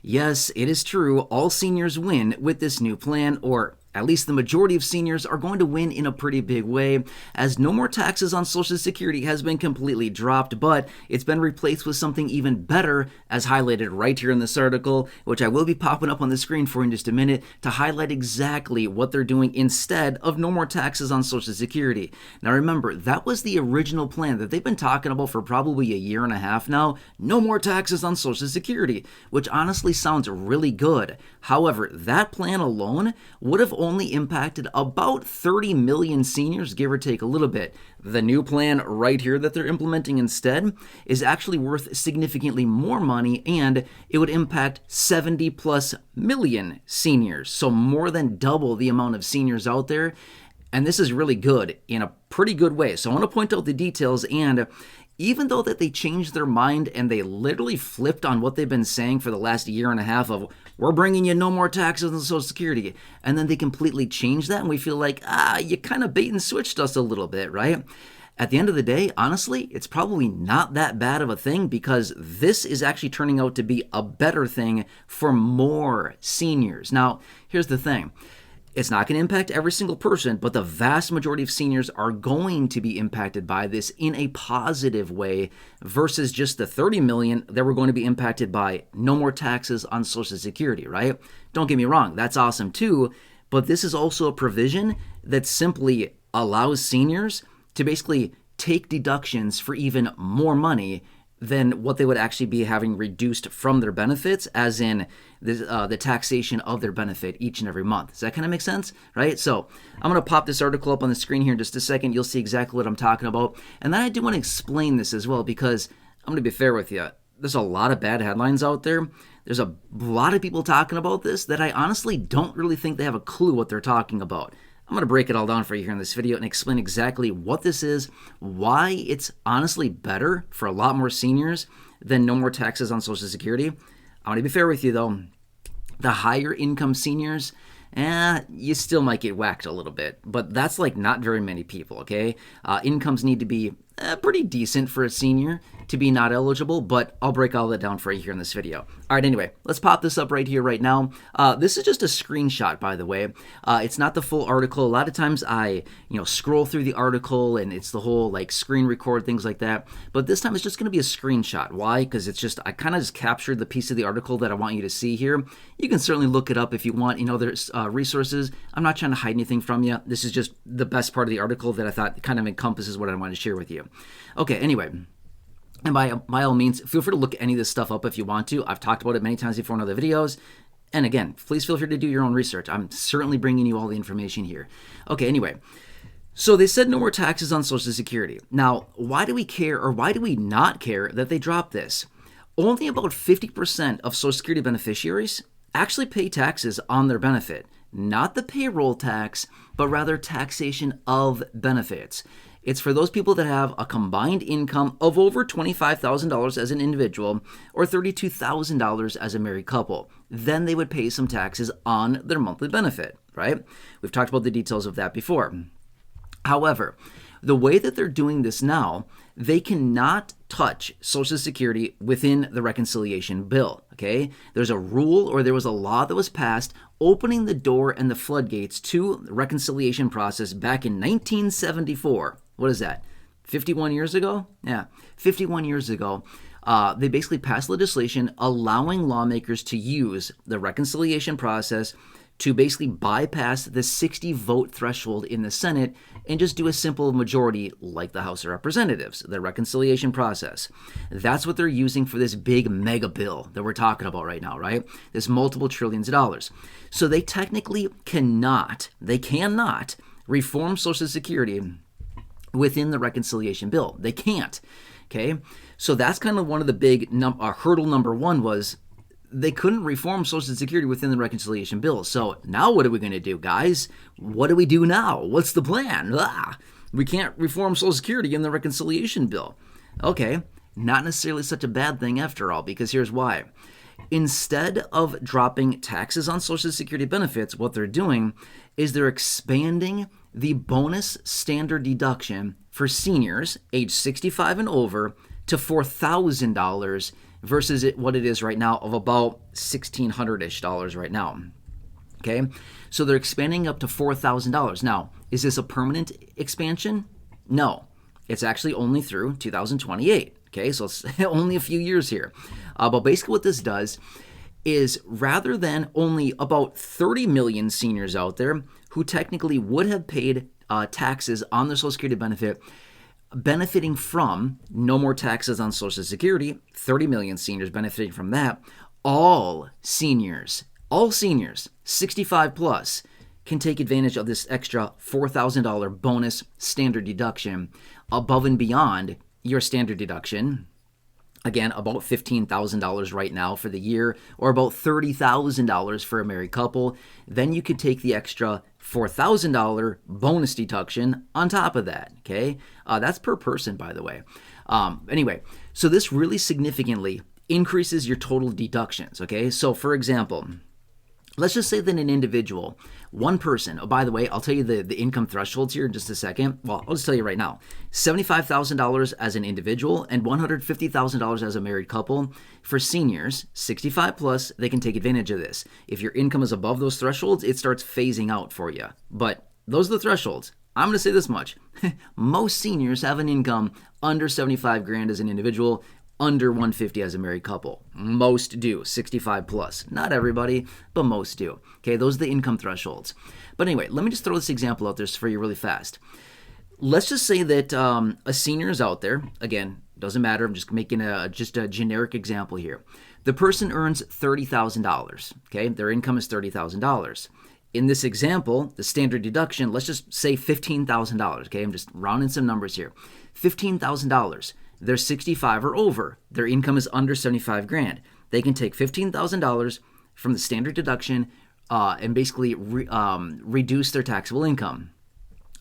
Yes, it is true. All seniors win with this new plan, or at least the majority of seniors are going to win in a pretty big way, as no more taxes on Social Security has been completely dropped, but it's been replaced with something even better, as highlighted right here in this article, which I will be popping up on the screen for in just a minute to highlight exactly what they're doing instead of no more taxes on Social Security. Now remember, that was the original plan that they've been talking about for probably a year and a half now. No more taxes on Social Security, which honestly sounds really good. However, that plan alone would have only impacted about 30 million seniors, give or take a little bit. The new plan right here that they're implementing instead is actually worth significantly more money, and it would impact 70 plus million seniors. So more than double the amount of seniors out there. And this is really good in a pretty good way. So I want to point out the details, and even though that they changed their mind and they literally flipped on what they've been saying for the last year and a half of, we're bringing you no more taxes on Social Security, and then they completely changed that, and we feel like, you kind of bait and switched us a little bit, right? At the end of the day, honestly, it's probably not that bad of a thing, because this is actually turning out to be a better thing for more seniors. Now, here's the thing. It's not going to impact every single person, but the vast majority of seniors are going to be impacted by this in a positive way versus just the 30 million that were going to be impacted by no more taxes on Social Security, right? Don't get me wrong, that's awesome too, but this is also a provision that simply allows seniors to basically take deductions for even more money than what they would actually be having reduced from their benefits, as in the taxation of their benefit each and every month. Does that kind of make sense? Right? So I'm going to pop this article up on the screen here in just a second. You'll see exactly what I'm talking about. And then I do want to explain this as well, because I'm going to be fair with you. There's a lot of bad headlines out there. There's a lot of people talking about this that I honestly don't really think they have a clue what they're talking about. I'm going to break it all down for you here in this video and explain exactly what this is, why it's honestly better for a lot more seniors than no more taxes on Social Security. I want to be fair with you though. The higher income seniors, you still might get whacked a little bit, but that's like not very many people, okay? Incomes need to be pretty decent for a senior to be not eligible, but I'll break all that down for you here in this video. All right, anyway, let's pop this up right here, right now. This is just a screenshot, by the way. It's not the full article. A lot of times I, scroll through the article and it's the whole like screen record, things like that. But this time it's just going to be a screenshot. Why? Because it's just, I kind of just captured the piece of the article that I want you to see here. You can certainly look it up if you want. There's resources. I'm not trying to hide anything from you. This is just the best part of the article that I thought kind of encompasses what I wanted to share with you. Okay, anyway. And by all means, feel free to look any of this stuff up if you want to. I've talked about it many times before in other videos. And again, please feel free to do your own research. I'm certainly bringing you all the information here. Okay, anyway. So they said no more taxes on Social Security. Now, why do we care, or why do we not care that they dropped this? Only about 50% of Social Security beneficiaries actually pay taxes on their benefit. Not the payroll tax, but rather taxation of benefits. It's for those people that have a combined income of over $25,000 as an individual or $32,000 as a married couple. Then they would pay some taxes on their monthly benefit, right? We've talked about the details of that before. However, the way that they're doing this now, they cannot touch Social Security within the reconciliation bill, okay? There's a rule, or there was a law that was passed opening the door and the floodgates to the reconciliation process back in 1974. What is that? 51 years ago? Yeah, 51 years ago. They basically passed legislation allowing lawmakers to use the reconciliation process to basically bypass the 60 vote threshold in the Senate and just do a simple majority like the House of Representatives, the reconciliation process. That's what they're using for this big mega bill that we're talking about right now, right? This multiple trillions of dollars. So they technically cannot reform Social Security within the reconciliation bill. They can't, okay? So that's kind of one of the big hurdle number one was they couldn't reform Social Security within the reconciliation bill. So now what are we going to do, guys? What do we do now? What's the plan? We can't reform Social Security in the reconciliation bill. Okay, not necessarily such a bad thing after all, because here's why. Instead of dropping taxes on Social Security benefits, what they're doing is they're expanding the bonus standard deduction for seniors age 65 and over to $4,000 versus what it is right now of about $1,600-ish right now. Okay, so they're expanding up to $4,000. Now, is this a permanent expansion? No, it's actually only through 2028. Okay, so it's only a few years here. But basically what this does is, rather than only about 30 million seniors out there who technically would have paid taxes on their Social Security benefit, benefiting from no more taxes on Social Security, 30 million seniors benefiting from that, all seniors, 65 plus, can take advantage of this extra $4,000 bonus standard deduction above and beyond your standard deduction. Again, about $15,000 right now for the year, or about $30,000 for a married couple. Then you could take the extra $4,000 bonus deduction on top of that, okay? That's per person, by the way. Anyway, so this really significantly increases your total deductions, okay? So for example, let's just say that an individual, one person, oh, by the way, I'll tell you the income thresholds here in just a second. Well, I'll just tell you right now, $75,000 as an individual and $150,000 as a married couple. For seniors, 65 plus, they can take advantage of this. If your income is above those thresholds, it starts phasing out for you. But those are the thresholds. I'm going to say this much. Most seniors have an income under 75 grand as an individual, under 150 as a married couple. Most do, 65 plus. Not everybody, but most do. Okay, those are the income thresholds. But anyway, let me just throw this example out there for you really fast. Let's just say that a senior is out there. Again, doesn't matter. I'm just making a generic example here. The person earns $30,000. Okay, their income is $30,000. In this example, the standard deduction, let's just say $15,000. Okay, I'm just rounding some numbers here. $15,000. They're 65 or over. Their income is under 75 grand. They can take $15,000 from the standard deduction and basically reduce their taxable income.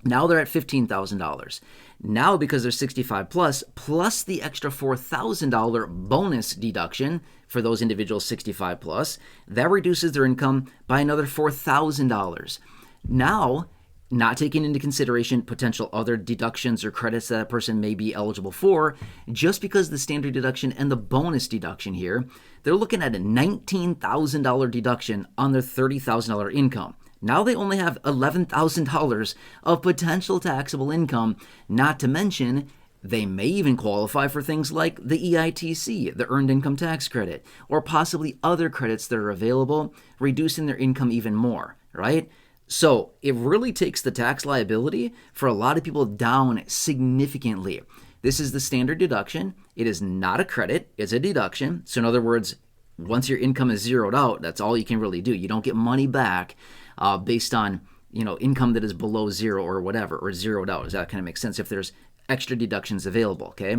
Now they're at $15,000. Now, because they're 65 plus the extra $4,000 bonus deduction for those individuals 65 plus, that reduces their income by another $4,000. Now, not taking into consideration potential other deductions or credits that a person may be eligible for, just because the standard deduction and the bonus deduction here, they're looking at a $19,000 deduction on their $30,000 income. Now they only have $11,000 of potential taxable income, not to mention they may even qualify for things like the EITC, the Earned Income Tax Credit, or possibly other credits that are available, reducing their income even more, right? So it really takes the tax liability for a lot of people down significantly. This is the standard deduction. It is not a credit, it's a deduction. So in other words, once your income is zeroed out, that's all you can really do. You don't get money back based on income that is below zero or whatever, or zeroed out. Does that kind of make sense if there's extra deductions available, okay?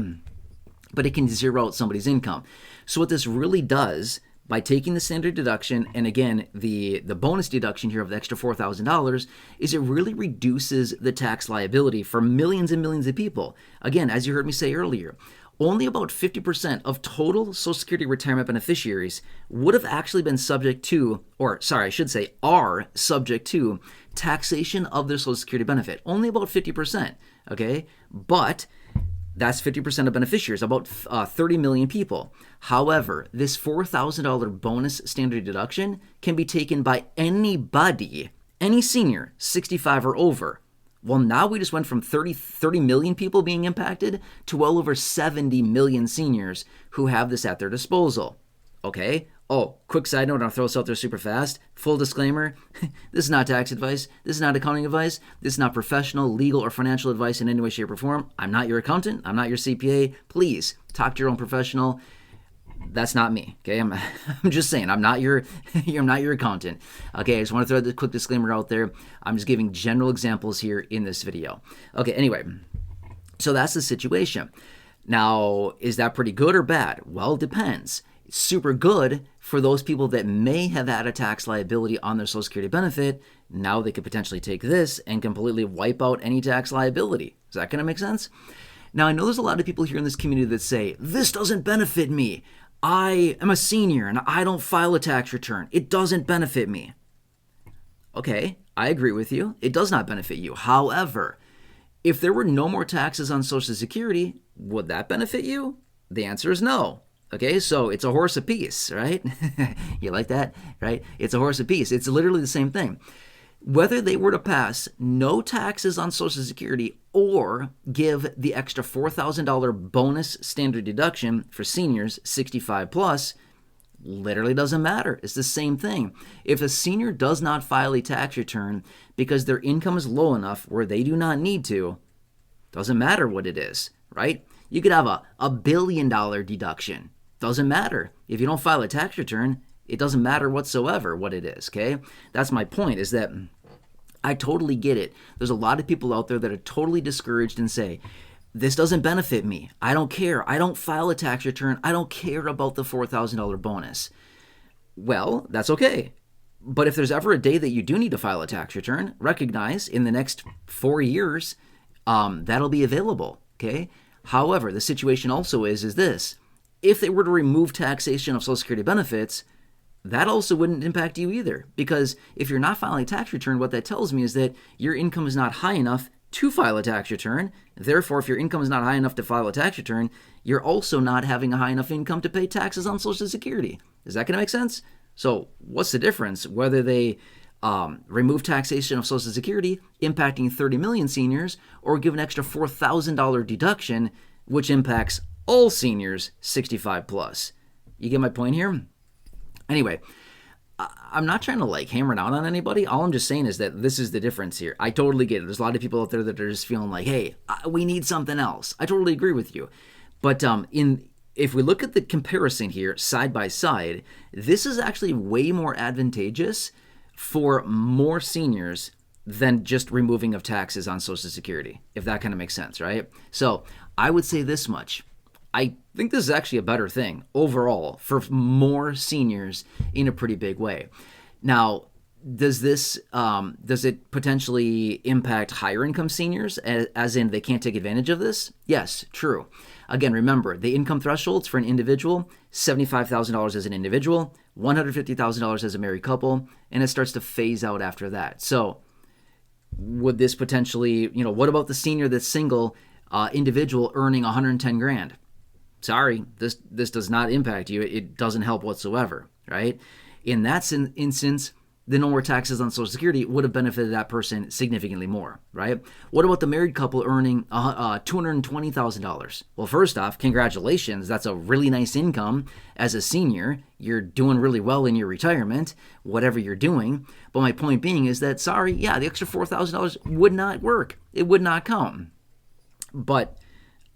But it can zero out somebody's income. So what this really does, by taking the standard deduction and again the bonus deduction here of the extra $4,000, is it really reduces the tax liability for millions and millions of people. Again, as you heard me say earlier, only about 50% of total Social Security retirement beneficiaries would have actually been subject to, or sorry, I should say are subject to taxation of their Social Security benefit. Only about 50%, okay? But that's 50% of beneficiaries, about 30 million people. However, this $4,000 bonus standard deduction can be taken by anybody, any senior, 65 or over. Well, now we just went from 30 million people being impacted to well over 70 million seniors who have this at their disposal. Okay? Oh, quick side note, I'll throw this out there super fast. Full disclaimer, this is not tax advice. This is not accounting advice. This is not professional, legal, or financial advice in any way, shape, or form. I'm not your accountant. I'm not your CPA. Please talk to your own professional. That's not me, okay? I'm just saying, I'm not your accountant. Okay, I just want to throw the quick disclaimer out there. I'm just giving general examples here in this video. Okay, anyway, so that's the situation. Now, is that pretty good or bad? Well, it depends. It's super good for those people that may have had a tax liability on their Social Security benefit. Now they could potentially take this and completely wipe out any tax liability. Is that going to make sense? Now, I know there's a lot of people here in this community that say, this doesn't benefit me. I am a senior and I don't file a tax return. It doesn't benefit me. Okay, I agree with you. It does not benefit you. However, if there were no more taxes on Social Security, would that benefit you? The answer is no. Okay, so it's a horse apiece, right? You like that, right? It's a horse apiece. It's literally the same thing. Whether they were to pass no taxes on Social Security or give the extra $4,000 bonus standard deduction for seniors 65 plus, literally doesn't matter. It's the same thing. If a senior does not file a tax return because their income is low enough where they do not need to, doesn't matter what it is, right? You could have a $1 billion deduction. Doesn't matter. If you don't file a tax return, it doesn't matter whatsoever what it is, okay? That's my point, is that I totally get it. There's a lot of people out there that are totally discouraged and say, this doesn't benefit me. I don't care. I don't file a tax return. I don't care about the $4,000 bonus. Well, that's okay. But if there's ever a day that you do need to file a tax return, recognize in the next 4 years, that'll be available, okay? However, the situation also is this. If they were to remove taxation of Social Security benefits, that also wouldn't impact you either. Because if you're not filing a tax return, what that tells me is that your income is not high enough to file a tax return. Therefore, if your income is not high enough to file a tax return, you're also not having a high enough income to pay taxes on Social Security. Is that going to make sense? So what's the difference whether they remove taxation of Social Security, impacting 30 million seniors, or give an extra $4,000 deduction, which impacts all seniors 65 plus? You get my point here? Anyway, I'm not trying to hammer down on anybody. All I'm just saying is that this is the difference here. I totally get it. There's a lot of people out there that are just feeling like, hey, we need something else. I totally agree with you. But if we look at the comparison here side by side, this is actually way more advantageous for more seniors than just removing of taxes on Social Security, if that kind of makes sense, right? So I would say this much. I think this is actually a better thing overall for more seniors in a pretty big way. Now, does it potentially impact higher income seniors, as in they can't take advantage of this? Yes, true. Again, remember, the income thresholds for an individual, $75,000 as an individual, $150,000 as a married couple, and it starts to phase out after that. So would this potentially, what about the senior that's single, individual earning 110 grand? Sorry, this does not impact you. It doesn't help whatsoever, right? In that instance, the no more taxes on Social Security would have benefited that person significantly more, right? What about the married couple earning $220,000? Well, first off, congratulations. That's a really nice income as a senior. You're doing really well in your retirement, whatever you're doing. But my point being is that, sorry, yeah, the extra $4,000 would not work. It would not come. But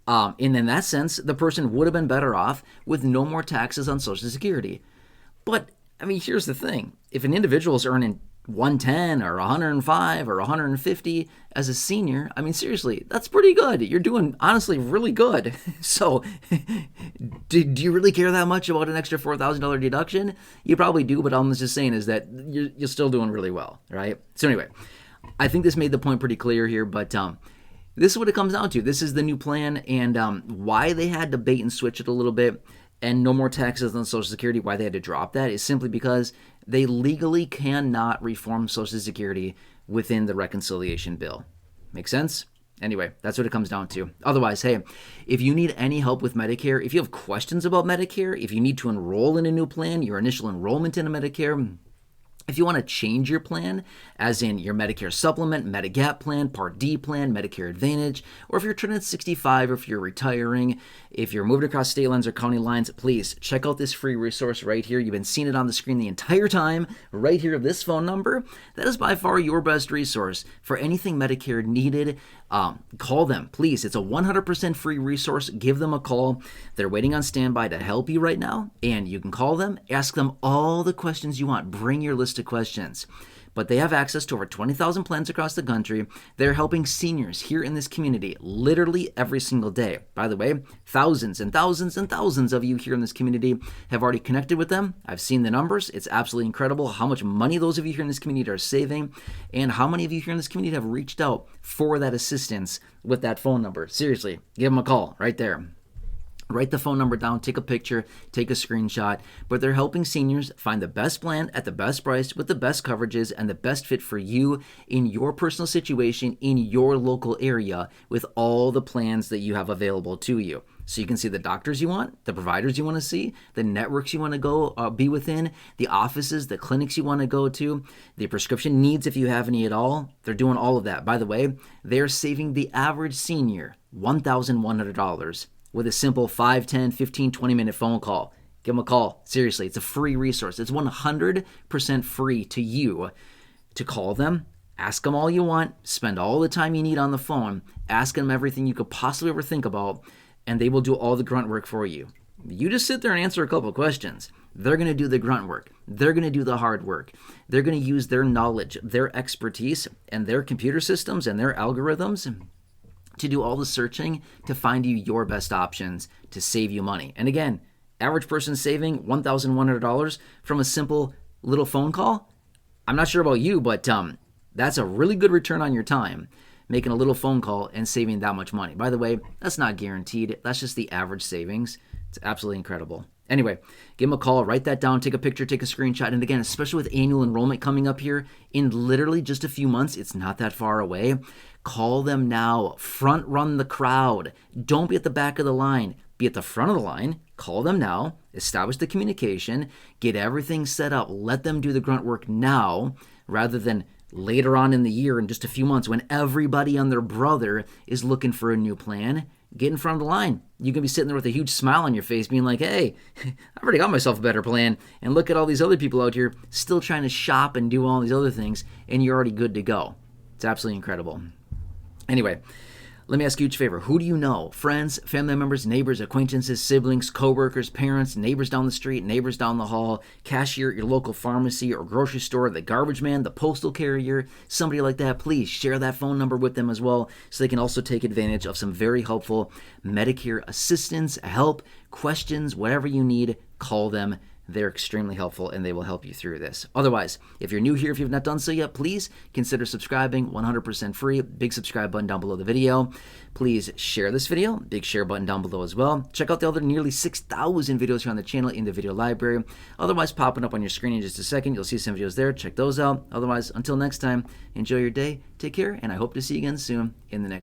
and in that sense, the person would have been better off with no more taxes on Social Security. But, here's the thing. If an individual is earning 110 or 105 or 150 as a senior, seriously, that's pretty good. You're doing, honestly, really good. So, do you really care that much about an extra $4,000 deduction? You probably do, but all I'm just saying is that you're still doing really well, right? So anyway, I think this made the point pretty clear here, but this is what it comes down to. This is the new plan, and why they had to bait and switch it a little bit and no more taxes on Social Security, why they had to drop that is simply because they legally cannot reform Social Security within the reconciliation bill. Make sense? Anyway, that's what it comes down to. Otherwise, hey, if you need any help with Medicare, if you have questions about Medicare, if you need to enroll in a new plan, your initial enrollment in a Medicare, if you want to change your plan, as in your Medicare supplement, Medigap plan, Part D plan, Medicare Advantage, or if you're turning 65 or if you're retiring, if you're moving across state lines or county lines, please check out this free resource right here. You've been seeing it on the screen the entire time, right here, this phone number. That is by far your best resource for anything Medicare needed. Call them, please. It's a 100% free resource. Give them a call. They're waiting on standby to help you right now, and you can call them, ask them all the questions you want. Bring your list of questions. But they have access to over 20,000 plans across the country. They're helping seniors here in this community literally every single day. By the way, thousands and thousands and thousands of you here in this community have already connected with them. I've seen the numbers. It's absolutely incredible how much money those of you here in this community are saving and how many of you here in this community have reached out for that assistance with that phone number. Seriously, give them a call right there. Write the phone number down, take a picture, take a screenshot, but they're helping seniors find the best plan at the best price with the best coverages and the best fit for you in your personal situation in your local area with all the plans that you have available to you. So you can see the doctors you want, the providers you want to see, the networks you want to go be within, the offices, the clinics you want to go to, the prescription needs if you have any at all. They're doing all of that. By the way, they're saving the average senior $1,100 with a simple 5, 10, 15, 20-minute phone call. Give them a call. Seriously, it's a free resource. It's 100% free to you to call them. Ask them all you want, spend all the time you need on the phone, ask them everything you could possibly ever think about, and they will do all the grunt work for you. You just sit there and answer a couple of questions. They're going to do the grunt work. They're going to do the hard work. They're going to use their knowledge, their expertise, and their computer systems and their algorithms to do all the searching to find you your best options to save you money. And again, average person saving $1,100 from a simple little phone call. I'm not sure about you, but that's a really good return on your time, making a little phone call and saving that much money. By the way, that's not guaranteed. That's just the average savings. It's absolutely incredible. Anyway, give them a call, write that down, take a picture, take a screenshot. And again, especially with annual enrollment coming up here in literally just a few months, it's not that far away. Call them now. Front run the crowd. Don't be at the back of the line. Be at the front of the line. Call them now. Establish the communication. Get everything set up. Let them do the grunt work now rather than later on in the year in just a few months when everybody and their brother is looking for a new plan. Get in front of the line. You can be sitting there with a huge smile on your face being like, hey, I've already got myself a better plan. And look at all these other people out here still trying to shop and do all these other things, and you're already good to go. It's absolutely incredible. Anyway, let me ask you each a favor. Who do you know? Friends, family members, neighbors, acquaintances, siblings, coworkers, parents, neighbors down the street, neighbors down the hall, cashier at your local pharmacy or grocery store, the garbage man, the postal carrier, somebody like that. Please share that phone number with them as well so they can also take advantage of some very helpful Medicare assistance, help, questions, whatever you need, call them. They're extremely helpful and they will help you through this. Otherwise, if you're new here, if you've not done so yet, please consider subscribing, 100% free. Big subscribe button down below the video. Please share this video, big share button down below as well. Check out the other nearly 6,000 videos here on the channel in the video library. Otherwise, popping up on your screen in just a second, you'll see some videos there. Check those out. Otherwise, until next time, enjoy your day, take care, and I hope to see you again soon in the next